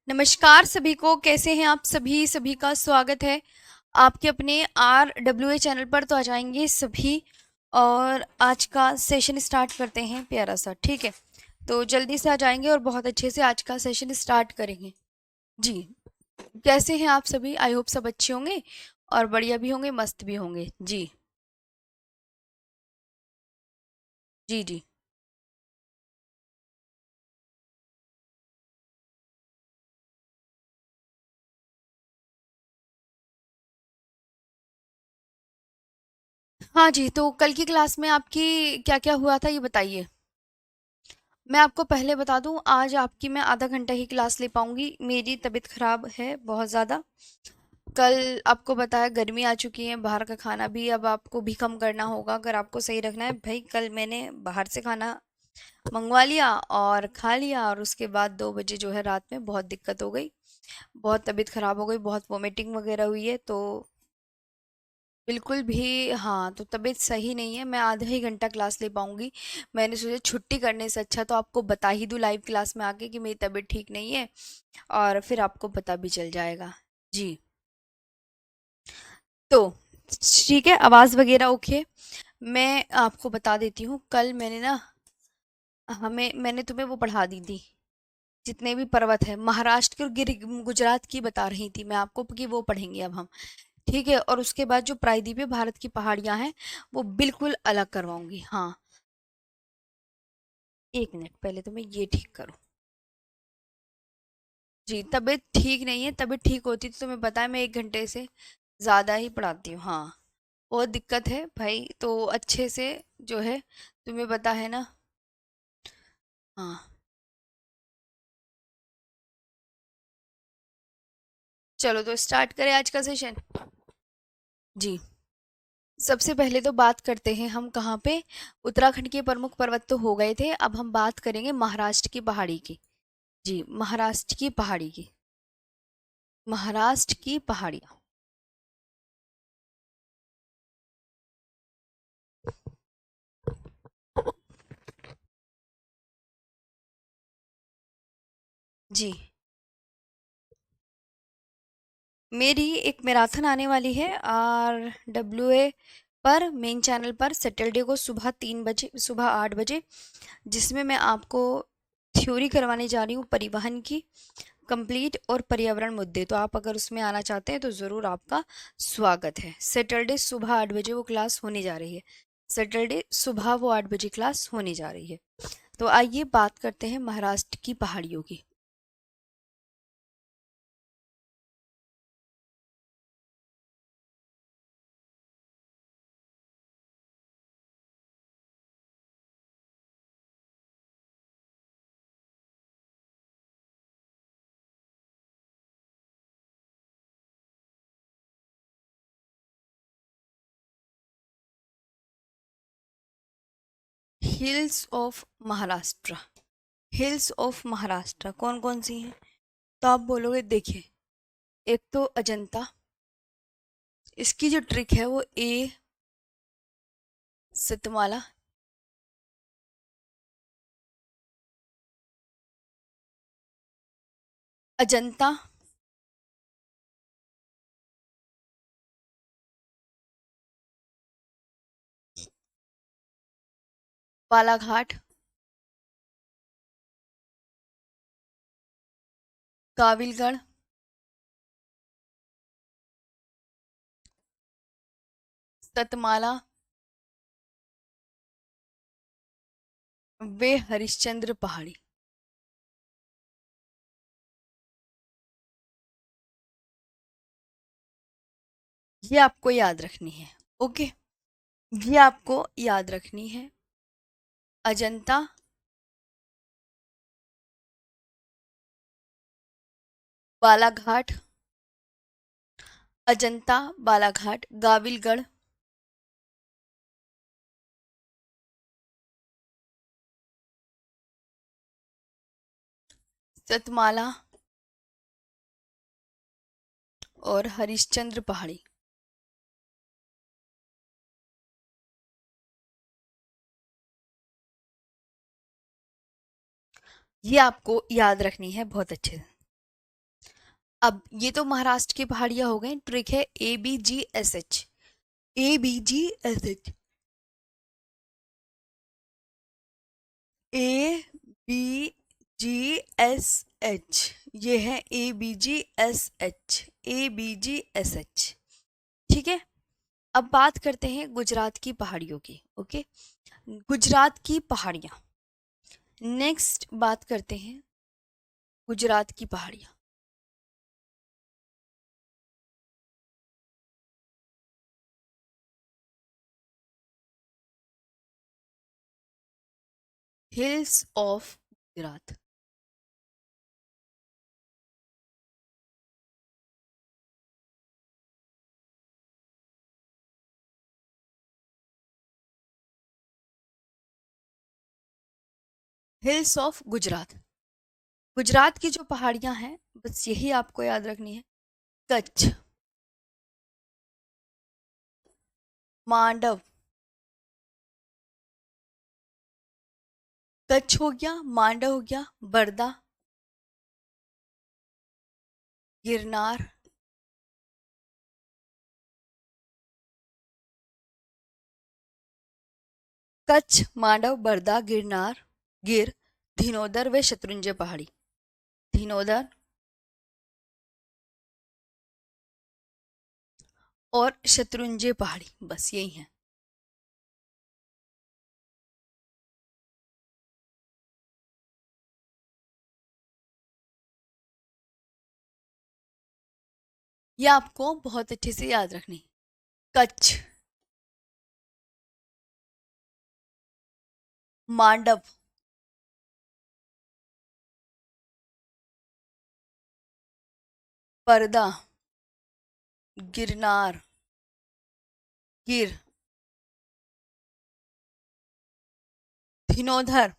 नमस्कार सभी को, कैसे हैं आप सभी? सभी का स्वागत है आपके अपने RWA चैनल पर। तो आ जाएंगे सभी और आज का सेशन स्टार्ट करते हैं प्यारा सा, ठीक है? तो जल्दी से आ जाएंगे और बहुत अच्छे से आज का सेशन स्टार्ट करेंगे। जी, कैसे हैं आप सभी? आई होप सब अच्छे होंगे और बढ़िया भी होंगे, मस्त भी होंगे। जी जी जी। हाँ जी, तो कल की क्लास में आपकी क्या क्या हुआ था ये बताइए। मैं आपको पहले बता दूं, आज आपकी मैं आधा घंटा ही क्लास ले पाऊंगी, मेरी तबीयत खराब है बहुत ज़्यादा। कल आपको बताया गर्मी आ चुकी है, बाहर का खाना भी अब आपको भी कम करना होगा अगर आपको सही रखना है। भाई कल मैंने बाहर से खाना मंगवा लिया और खा लिया, और उसके बाद 2 बजे जो है रात में बहुत दिक्कत हो गई, बहुत तबीयत खराब हो गई, बहुत वोमिटिंग वगैरह हुई है। तो बिल्कुल भी, हाँ, तो तबीयत सही नहीं है, मैं आधा ही घंटा क्लास ले पाऊंगी। मैंने सोचा छुट्टी करने से अच्छा तो आपको बता ही दूं लाइव क्लास में आके कि मेरी तबीयत ठीक नहीं है, और फिर आपको पता भी चल जाएगा। जी, तो ठीक है, आवाज़ वगैरह ओके। मैं आपको बता देती हूँ, कल मैंने ना, मैंने तुम्हें वो पढ़ा दी थी, जितने भी पर्वत है महाराष्ट्र के और गुजरात की बता रही थी मैं आपको कि वो पढ़ेंगे अब हम। ठीक है, और उसके बाद जो प्रायद्वीपीय भारत की पहाड़ियां हैं वो बिल्कुल अलग करवाऊंगी। हाँ, 1 मिनट, पहले तो मैं ये ठीक करूँ। जी, तबीयत ठीक नहीं है, तबीयत ठीक होती तो तुम्हें पता है मैं 1 घंटे से ज़्यादा ही पढ़ाती हूँ। हाँ, बहुत दिक्कत है भाई, तो अच्छे से जो है, तुम्हें पता है ना। हाँ, चलो तो स्टार्ट करें आज का सेशन। जी, सबसे पहले तो बात करते हैं हम कहाँ पे। उत्तराखंड के प्रमुख पर्वत तो हो गए थे, अब हम बात करेंगे महाराष्ट्र की पहाड़ी की। जी, महाराष्ट्र की पहाड़ी की, महाराष्ट्र की पहाड़ियाँ। जी, मेरी एक मैराथन आने वाली है RWA पर, मेन चैनल पर, सैटरडे को सुबह 3 बजे, सुबह 8 बजे, जिसमें मैं आपको थ्योरी करवाने जा रही हूँ परिवहन की कंप्लीट और पर्यावरण मुद्दे। तो आप अगर उसमें आना चाहते हैं तो ज़रूर आपका स्वागत है। सैटरडे सुबह 8 बजे वो क्लास होने जा रही है, सैटरडे सुबह वो 8 बजे क्लास होने जा रही है। तो आइए बात करते हैं महाराष्ट्र की पहाड़ियों की। Hills of Maharashtra, hills of Maharashtra कौन कौन सी हैं? तो आप बोलोगे, देखिए, एक तो अजंता, इसकी जो ट्रिक है वो सतमाला, अजंता, बालाघाट, काबिलगढ़, सतमाला, वे हरिश्चंद्र पहाड़ी। ये आपको याद रखनी है, ओके? ये आपको याद रखनी है। अजंता, बालाघाट, अजंता, बालाघाट, गाविलगढ़, सतमाला और हरिश्चंद्र पहाड़ी। ये आपको याद रखनी है बहुत अच्छे से। अब ये तो महाराष्ट्र की पहाड़ियां हो गई। ट्रिक है ABGSH। ABGSH। ABGSH। ये है ABGSH। ABGSH। ठीक है। अब बात करते हैं गुजरात की पहाड़ियों की। ओके, गुजरात की पहाड़ियां। नेक्स्ट बात करते हैं गुजरात की पहाड़ियां। Hills of Gujarat. Hills of Gujarat. Gujarat की जो पहाड़ियां हैं, बस यही आपको याद रखनी है। कच्छ, मांडव। कच्छ हो गया, मांडव हो गया, बरदा, गिरनार, कच्छ, मांडव, बरदा, गिरनार, गिर, धीनोदर व शत्रुंजय पहाड़ी। धीनोदर और शत्रुंजय पहाड़ी, बस यही है। ये आपको बहुत अच्छे से याद रखनी। कच्छ, मांडव, बरदा, गिरनार, गिर, धीनोधर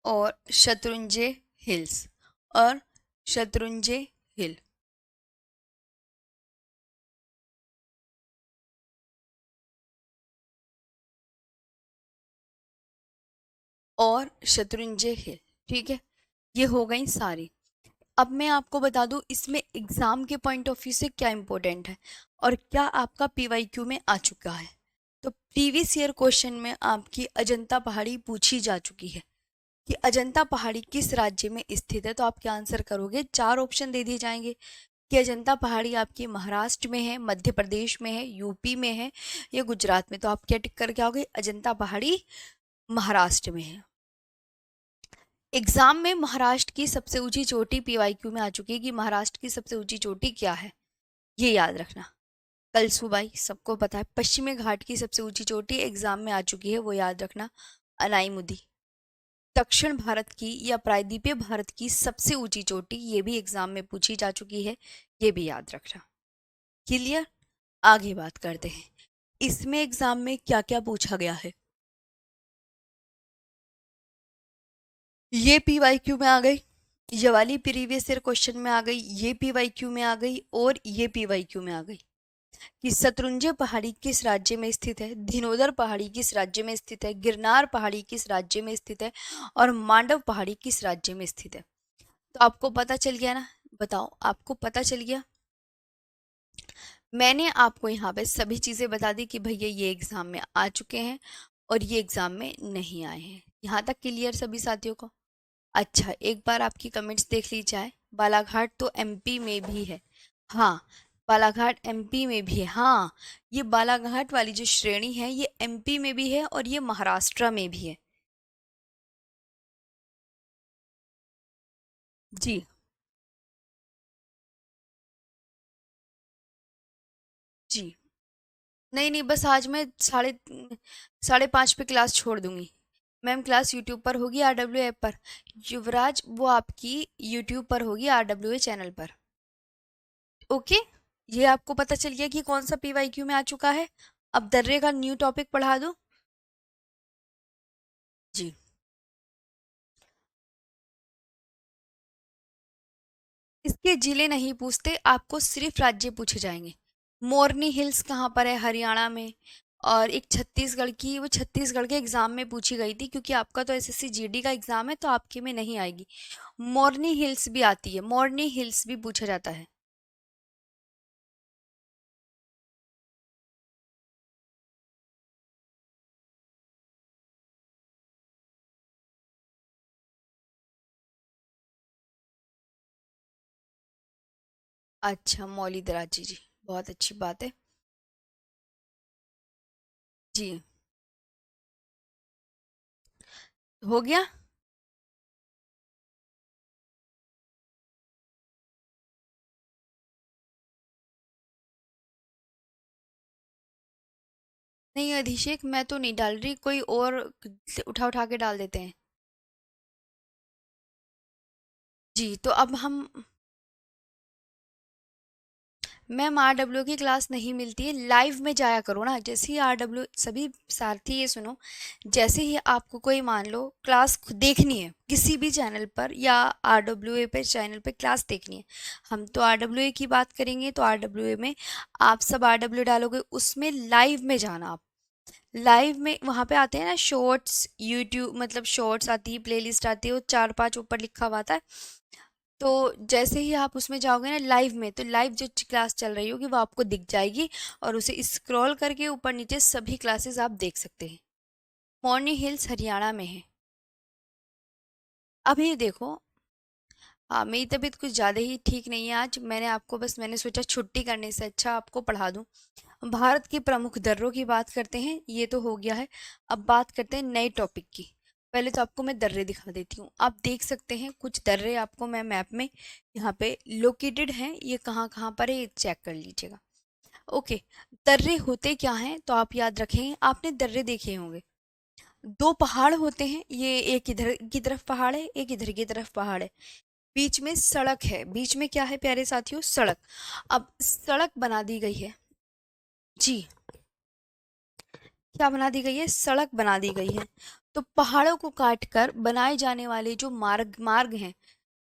और शत्रुंजय हिल्स। और शत्रुंजय हिल और शत्रुंजय हिल। ठीक है, ये हो गई सारी। अब मैं आपको बता दूं इसमें एग्जाम के पॉइंट ऑफ व्यू से क्या इंपॉर्टेंट है और क्या आपका PYQ में आ चुका है। तो प्रीवियस ईयर क्वेश्चन में आपकी अजंता पहाड़ी पूछी जा चुकी है कि अजंता पहाड़ी किस राज्य में स्थित है। तो आप क्या आंसर करोगे? चार ऑप्शन दे दिए जाएंगे कि अजंता पहाड़ी आपकी महाराष्ट्र में है, मध्य प्रदेश में है, यूपी में है या गुजरात में। तो आप क्या टिक करके आओगे? अजंता पहाड़ी महाराष्ट्र में है। एग्जाम में महाराष्ट्र की सबसे ऊंची चोटी PYQ में आ चुकी है कि महाराष्ट्र की सबसे ऊंची चोटी क्या है, ये याद रखना। कलसूबाई सबको पता है। पश्चिमी घाट की सबसे ऊंची चोटी एग्जाम में आ चुकी है, वो याद रखना, अनाईमुदी। दक्षिण भारत की या प्रायद्वीपीय भारत की सबसे ऊंची चोटी, ये भी एग्जाम में पूछी जा चुकी है, ये भी याद रखना। क्लियर? आगे बात करते हैं इसमें एग्जाम में क्या क्या पूछा गया है। ये PYQ में आ गई, ये वाली प्रीवियस ईयर क्वेश्चन में आ गई, ये PYQ में आ गई और ये PYQ में आ गई कि शत्रुंजय पहाड़ी किस राज्य में स्थित है, धीनोदर पहाड़ी किस राज्य में स्थित है, गिरनार पहाड़ी किस राज्य में स्थित है और मांडव पहाड़ी किस राज्य में स्थित है। तो आपको पता चल गया ना? बताओ, आपको पता चल गया? मैंने आपको यहाँ पे सभी चीजें बता दी कि भैया ये एग्जाम में आ चुके हैं और ये एग्जाम में नहीं आए हैं। यहाँ तक क्लियर सभी साथियों को? अच्छा, एक बार आपकी कमेंट्स देख ली जाए। बालाघाट तो MP में भी है। हाँ, बालाघाट MP में भी है। हाँ, ये बालाघाट वाली जो श्रेणी है ये MP में भी है और ये महाराष्ट्र में भी है। जी। जी। नहीं नहीं, बस आज मैं 5:30 पे क्लास छोड़ दूंगी। मैम क्लास यूट्यूब पर होगी, RWA ऐप पर। युवराज, वो आपकी यूट्यूब पर होगी, RWA चैनल पर। ओके, ये आपको पता चल गया कि कौन सा PYQ में आ चुका है। अब दर्रे का न्यू टॉपिक पढ़ा दूं? जी। इसके जिले नहीं पूछते, आपको सिर्फ राज्य पूछे जाएंगे। मोरनी हिल्स कहाँ पर है? हरियाणा में। और एक छत्तीसगढ़ की, वो छत्तीसगढ़ के एग्जाम में पूछी गई थी, क्योंकि आपका तो एसएससी जीडी का एग्जाम है तो आपके में नहीं आएगी। मोरनी हिल्स भी आती है, मोरनी हिल्स भी पूछा जाता है। अच्छा, मौली दराजी जी, बहुत अच्छी बात है। जी, हो गया। नहीं अभिषेक, मैं तो नहीं डाल रही, कोई और उठा उठा के डाल देते हैं। जी, तो अब हम, मैम आरडब्ल्यू की क्लास नहीं मिलती है, लाइव में जाया करो ना। जैसे ही आरडब्ल्यू, सभी सारथी ये सुनो, जैसे ही आपको कोई मान लो क्लास देखनी है किसी भी चैनल पर या आरडब्ल्यू पे चैनल पे क्लास देखनी है, हम तो आरडब्ल्यू की बात करेंगे, तो आरडब्ल्यू में आप सब आरडब्ल्यू डालोगे, उसमें लाइव में जाना आप। लाइव में वहाँ पे आते हैं ना शॉर्ट्स, यूट्यूब मतलब शॉर्ट्स आती है, प्लेलिस्ट आती है, वो चार पांच ऊपर लिखा हुआ आता है। तो जैसे ही आप उसमें जाओगे ना लाइव में, तो लाइव जो क्लास चल रही होगी वो आपको दिख जाएगी, और उसे स्क्रॉल करके ऊपर नीचे सभी क्लासेस आप देख सकते हैं। मॉर्नी हिल्स हरियाणा में है। अभी देखो, हाँ मेरी तबीयत कुछ ज़्यादा ही ठीक नहीं है आज, मैंने सोचा छुट्टी करने से अच्छा आपको पढ़ा दूँ। भारत के प्रमुख दर्रों की बात करते हैं, ये तो हो गया है। अब बात करते हैं नए टॉपिक की। पहले तो आपको मैं दर्रे दिखा देती हूँ, आप देख सकते हैं कुछ दर्रे आपको मैं मैप में यहाँ पे लोकेटेड हैं, ये कहाँ कहाँ पर है ये चेक कर लीजिएगा। ओके, दर्रे होते क्या हैं तो आप याद रखें, आपने दर्रे देखे होंगे, दो पहाड़ होते हैं, ये एक इधर की तरफ पहाड़ है, एक इधर की तरफ पहाड़ है, बीच में सड़क है, बीच में क्या है प्यारे साथियों, सड़क। अब सड़क बना दी गई है। जी, क्या बना दी गई है, सड़क बना दी गई है। तो पहाड़ों को काट कर बनाए जाने वाले जो मार्ग मार्ग हैं,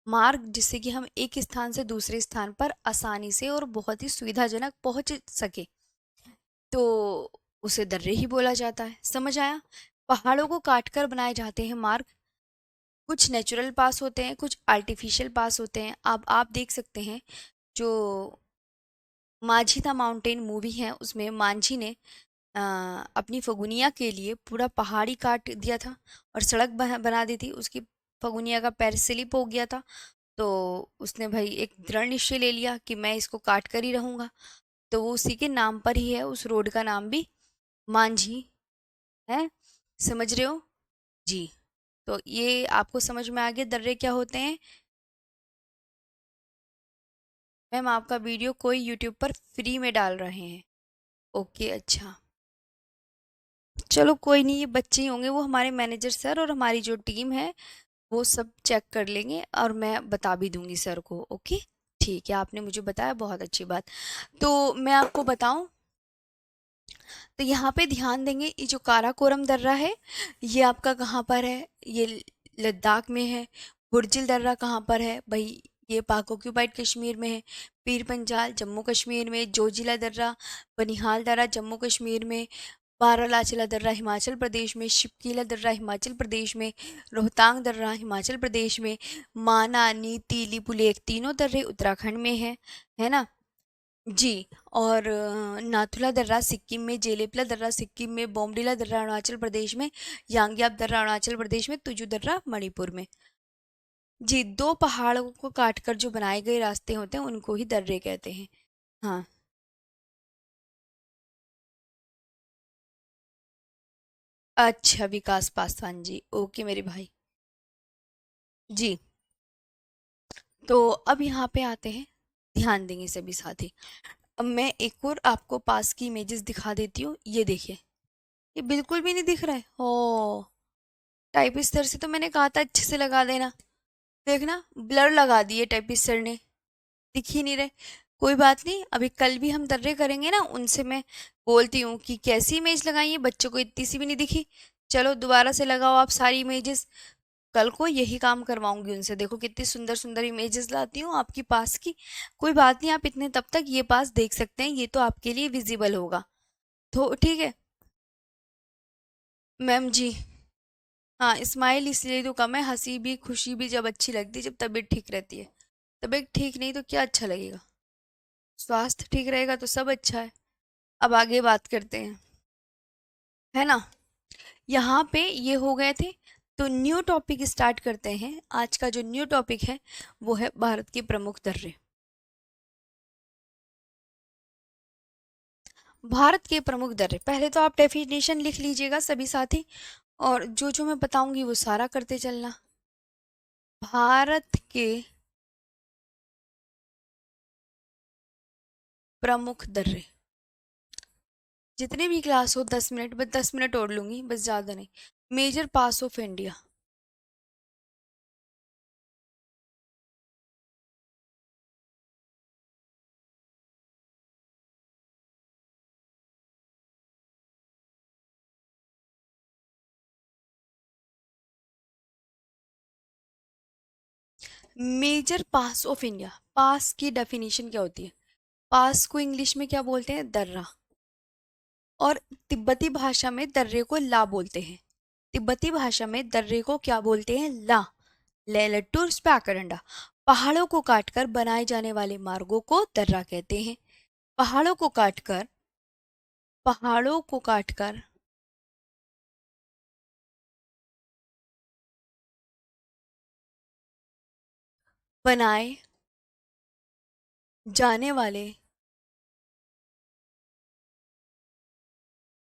मार्ग जिससे कि हम एक स्थान से दूसरे स्थान पर आसानी से और बहुत ही सुविधाजनक पहुंच सके, तो उसे दर्रे ही बोला जाता है। समझ आया? पहाड़ों को काट कर बनाए जाते हैं मार्ग। कुछ नेचुरल पास होते हैं, कुछ आर्टिफिशियल पास होते हैं। अब आप देख सकते हैं जो माझी द माउंटेन मूवी है, उसमें मांझी ने अ, अपनी फगुनिया के लिए पूरा पहाड़ी काट दिया था और सड़क बना दी थी। उसकी फगुनिया का पैर स्लिप हो गया था, तो उसने भाई एक दृढ़ निश्चय ले लिया कि मैं इसको काट कर ही रहूंगा। तो वो उसी के नाम पर ही है, उस रोड का नाम भी मांझी है। समझ रहे हो? जी, तो ये आपको समझ में आ गया दर्रे क्या होते हैं। मैम आपका वीडियो कोई यूट्यूब पर फ्री में डाल रहे हैं। ओके, अच्छा, चलो कोई नहीं, ये बच्चे ही होंगे, वो हमारे मैनेजर सर और हमारी जो टीम है वो सब चेक कर लेंगे, और मैं बता भी दूंगी सर को। ओके, ठीक है, आपने मुझे बताया, बहुत अच्छी बात। तो मैं आपको बताऊं, तो यहाँ पे ध्यान देंगे, ये जो काराकोरम दर्रा है ये आपका कहाँ पर है, ये लद्दाख में है। बुर्जिल दर्रा कहाँ पर है भाई, ये पाक ऑक्यूपाइड कश्मीर में है। पीर पंजाल जम्मू कश्मीर में, जोजिला दर्रा, बनिहाल दर्रा जम्मू कश्मीर में, बारालाचला दर्रा हिमाचल प्रदेश में, शिपकीला दर्रा हिमाचल प्रदेश में, रोहतांग दर्रा हिमाचल प्रदेश में, माना, नीती, लिपुलेख तीनों दर्रे उत्तराखंड में है ना। जी, और नाथुला दर्रा सिक्किम में, जेलेपला दर्रा सिक्किम में, बोमडिला दर्रा अरुणाचल प्रदेश में, यांग्याप दर्रा अरुणाचल प्रदेश में, तुजु दर्रा मणिपुर में। जी, दो पहाड़ों को काटकर जो बनाए गए रास्ते होते हैं उनको ही दर्रे कहते हैं। हाँ, अच्छा विकास पासवान जी, ओके मेरे भाई। जी, तो अब यहाँ पे आते हैं, ध्यान देंगे सभी साथी। अब मैं एक और आपको पास की इमेजेस दिखा देती हूँ, ये देखिए, ये बिल्कुल भी नहीं दिख रहा है। ओ, टाइपिस्ट से तो मैंने कहा था अच्छे से लगा देना, देखना ब्लर लगा दिए टाइपिस्ट सर ने, दिख ही नहीं रहे। कोई बात नहीं, अभी कल भी हम दर्रे करेंगे ना, उनसे मैं बोलती हूँ कि कैसी इमेज लगाई है, बच्चों को इतनी सी भी नहीं दिखी, चलो दोबारा से लगाओ आप सारी इमेजेस। कल को यही काम करवाऊंगी उनसे, देखो कितनी सुंदर सुंदर इमेजेस लाती हूँ आपकी पास की। कोई बात नहीं, आप इतने तब तक ये पास देख सकते हैं, ये तो आपके लिए विजिबल होगा, तो ठीक है। मैम जी। हाँ, स्माइल इसलिए तो कम है, हंसी भी खुशी भी जब अच्छी लगती है, जब तबीयत ठीक रहती है। तबीयत ठीक नहीं तो क्या अच्छा लगेगा। स्वास्थ्य ठीक रहेगा तो सब अच्छा है। अब आगे बात करते हैं, है ना। यहाँ पे ये हो गए थे। तो न्यू टॉपिक स्टार्ट करते हैं। आज का जो न्यू टॉपिक है वो है भारत के प्रमुख दर्रे। भारत के प्रमुख दर्रे, पहले तो आप डेफिनेशन लिख लीजिएगा सभी साथी, और जो जो मैं बताऊंगी वो सारा करते चलना। भारत के प्रमुख दर्रे, जितने भी क्लास हो 10 मिनट, बस 10 मिनट और लूंगी, बस ज़्यादा नहीं। Major pass of India. Major pass of India, pass की डेफिनेशन क्या होती है? पास को इंग्लिश में क्या बोलते हैं? दर्रा। और तिब्बती भाषा में दर्रे को ला बोलते हैं। तिब्बती भाषा में दर्रे को क्या बोलते हैं? ला। लेलट्टूर स्पैकरंडा। पहाड़ों को काटकर बनाए जाने वाले मार्गों को दर्रा कहते हैं। पहाड़ों को काटकर, पहाड़ों को काटकर बनाए जाने वाले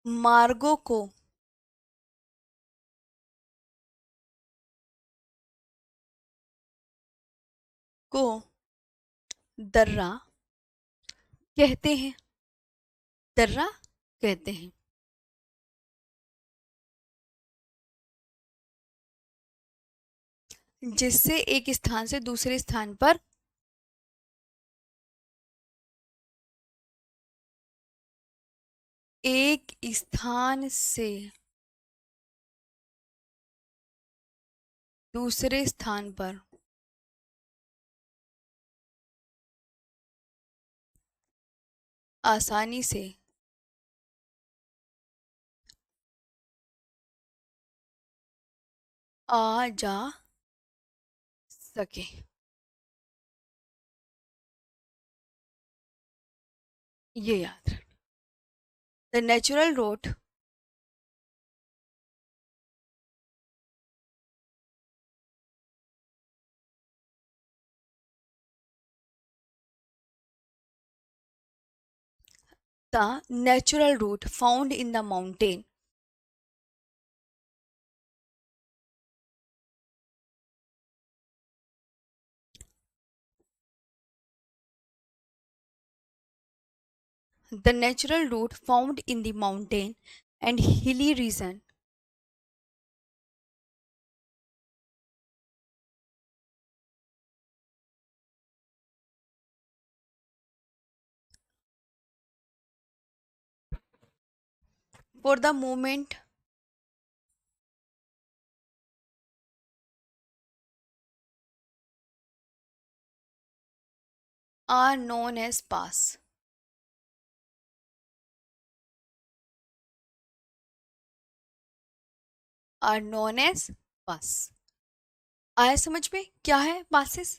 मार्गों को दर्रा कहते हैं। दर्रा कहते हैं। जिससे एक स्थान से दूसरे स्थान पर, एक स्थान से दूसरे स्थान पर आसानी से आ जा सके। ये याद रख। The natural road, the natural route found in the mountain, the natural route found in the mountain and hilly region for the movement are known as pass. Are known as pass. आया समझ में क्या है passes?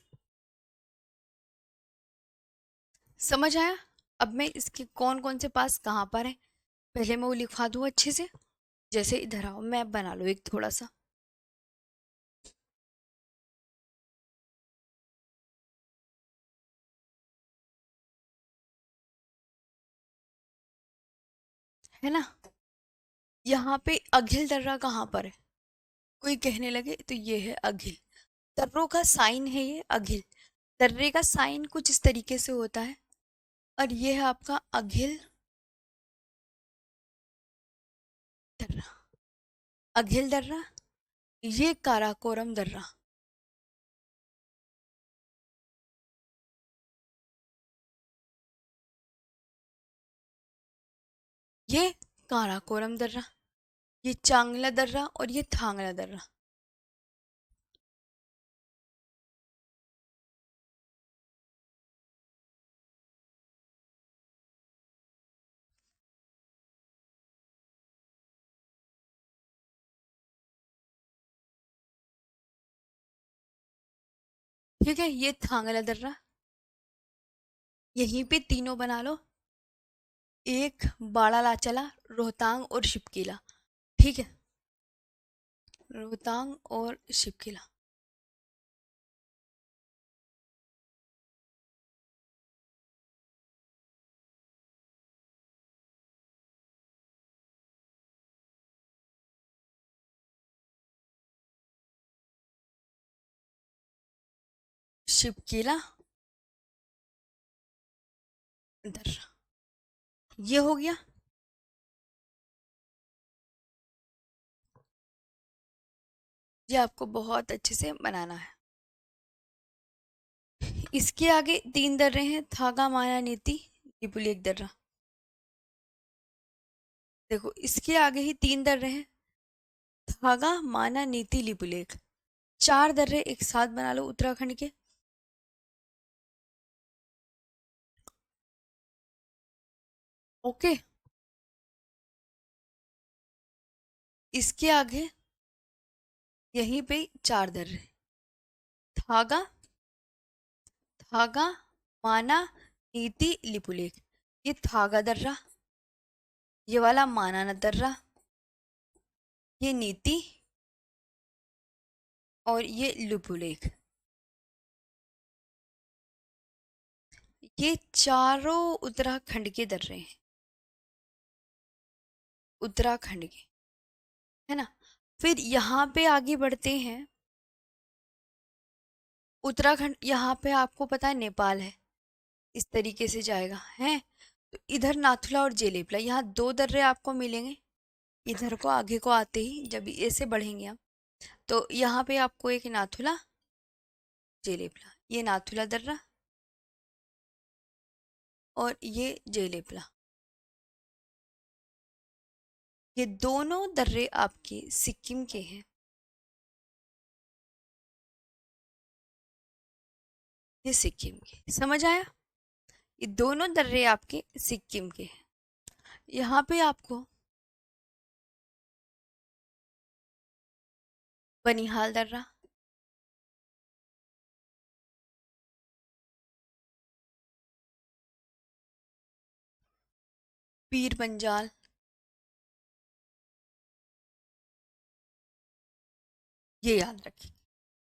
समझ आया? अब मैं इसके कौन कौन से पास कहाँ पर है, पहले मैं वो लिखवा दूँ अच्छे से। जैसे इधर आओ, मैप बना लो एक थोड़ा सा, है ना। यहाँ पे अघिल दर्रा कहाँ पर है? कोई कहने लगे तो ये है अघिल। दर्रों का साइन है ये अघिल। दर्रे का साइन कुछ इस तरीके से होता है। और ये है आपका अघिल दर्रा। अघिल दर्रा, ये काराकोरम दर्रा। ये काराकोरम दर्रा, ये चांगला दर्रा और ये थांगला दर्रा। ठीक है, ये थांगला दर्रा, यहीं पे तीनों बना लो। एक बाड़ा लाचला, रोहतांग और शिपकीला। ठीक है, रोहतांग और शिपकीला। शिपकीला दर्रा, ये हो गया। ये आपको बहुत अच्छे से बनाना है। इसके आगे तीन दर्रे हैं, थागा माया नीति लिपुलेख दर्रा। देखो इसके आगे ही तीन दर्रे हैं, थागा माना नीति लिपुलेख। चार दर्रे एक साथ बना लो उत्तराखंड के। ओके, इसके आगे यहीं पे चार दर्रे, थागा, थागा माना नीति लिपुलेख। ये थागा दर्रा, ये वाला माना न दर्रा, ये नीति और ये लिपुलेख। ये चारों उत्तराखंड के दर्रे हैं, उत्तराखंड के, है ना। फिर यहाँ पे आगे बढ़ते हैं, उत्तराखंड यहाँ पे आपको पता है नेपाल है, इस तरीके से जाएगा है। तो इधर नाथुला और जेलेपला, यहाँ दो दर्रे आपको मिलेंगे। इधर को आगे को आते ही जब ऐसे बढ़ेंगे हम, तो यहाँ पे आपको एक नाथुला जेलेपला, ये नाथुला दर्रा और ये जेलेपला, ये दोनों दर्रे आपके सिक्किम के हैं। ये सिक्किम के, समझ आया। ये दोनों दर्रे आपके सिक्किम के हैं। यहाँ पे आपको बनिहाल दर्रा, पीर पंजाल, ये याद रखिए।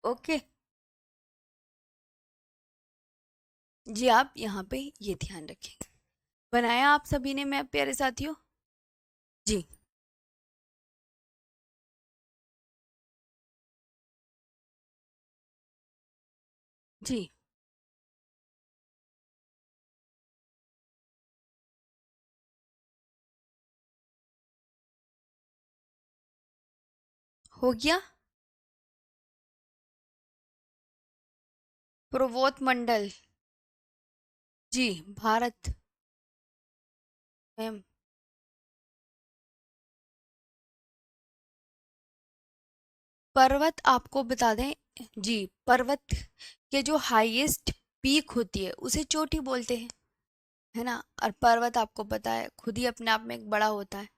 ओके जी, आप यहाँ पे ये ध्यान रखें। बनाया आप सभी ने मैप प्यारे साथियों? जी जी, हो गया। प्रोवोत मंडल, जी, भारत में। पर्वत आपको बता दें, जी, पर्वत के जो हाईएस्ट पीक होती है उसे चोटी बोलते हैं, है ना। और पर्वत आपको पता है खुद ही अपने आप में एक बड़ा होता है।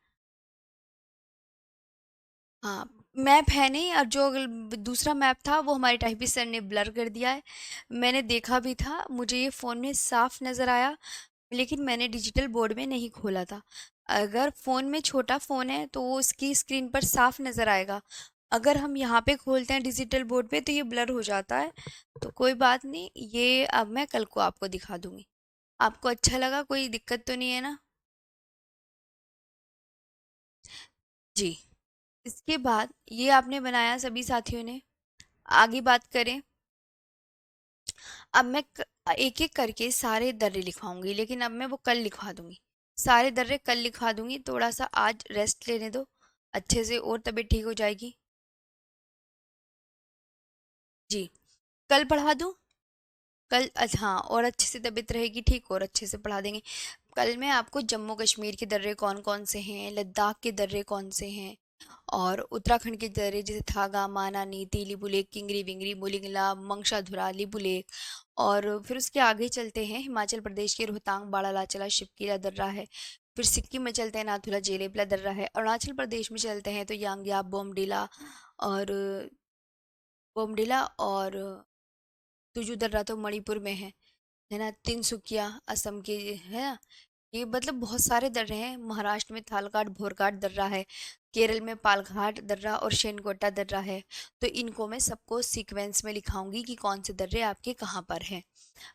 हाँ, मैप है नहीं, और जो दूसरा मैप था वो हमारे टाइपिस्ट सर ने ब्लर कर दिया है। मैंने देखा भी था, मुझे ये फ़ोन में साफ नज़र आया, लेकिन मैंने डिजिटल बोर्ड में नहीं खोला था। अगर फ़ोन में छोटा फ़ोन है तो वो उसकी स्क्रीन पर साफ नज़र आएगा। अगर हम यहाँ पे खोलते हैं डिजिटल बोर्ड पे तो ये ब्लर हो जाता है। तो कोई बात नहीं, ये अब मैं कल को आपको दिखा दूंगी। आपको अच्छा लगा? कोई दिक्कत तो नहीं है ना? जी। इसके बाद ये आपने बनाया सभी साथियों ने। आगे बात करें, अब मैं एक एक करके सारे दर्रे लिखवाऊंगी, लेकिन अब मैं वो कल लिखवा दूंगी। सारे दर्रे कल लिखवा दूंगी, थोड़ा सा आज रेस्ट लेने दो अच्छे से, और तबीयत ठीक हो जाएगी। जी, कल पढ़ा दूं? कल हाँ, और अच्छे से तबीयत रहेगी ठीक, और अच्छे से पढ़ा देंगे। कल मैं आपको जम्मू कश्मीर के दर्रे कौन कौन से हैं, लद्दाख के दर्रे कौन से हैं, और उत्तराखंड के दर्रे जैसे थागा माना नीति लिपुलेख किंगरी विंगरी मोलिंगला मंगशाधुरा लिपुलेख। और फिर उसके आगे चलते हैं, हिमाचल प्रदेश के रोहतांग बाड़ा लाचला शिवकीला दर्रा है। फिर सिक्किम में चलते हैं, नाथुला जेलेबला दर्रा है। अरुणाचल प्रदेश में चलते हैं तो यांगयाप बोमडिला और बोमडिला और तुजू दर्रा तो मणिपुर में है ना, तिनसुकिया असम के है ना। ये मतलब बहुत सारे दर्रे हैं। महाराष्ट्र में थालकाट भोरकाट दर्रा है, केरल में पालघाट दर्रा और शेनकोटा दर्रा है। तो इनको मैं सबको सीक्वेंस में लिखाऊंगी कि कौन से दर्रे आपके कहाँ पर हैं,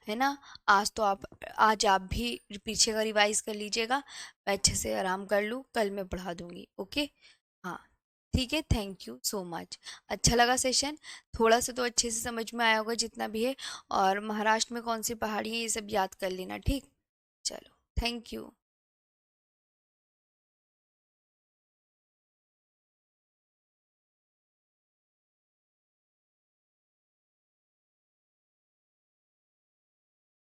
है ना। आज आप भी पीछे का रिवाइज कर लीजिएगा। मैं अच्छे से आराम कर लूँ, कल मैं पढ़ा दूंगी। ओके। हाँ, ठीक है। Thank you so much. अच्छा लगा सेशन। थोड़ा सा तो अच्छे से समझ में आया होगा जितना भी है। और महाराष्ट्र में कौन सी पहाड़ी है ये सब याद कर लेना, ठीक। चलो, थैंक यू।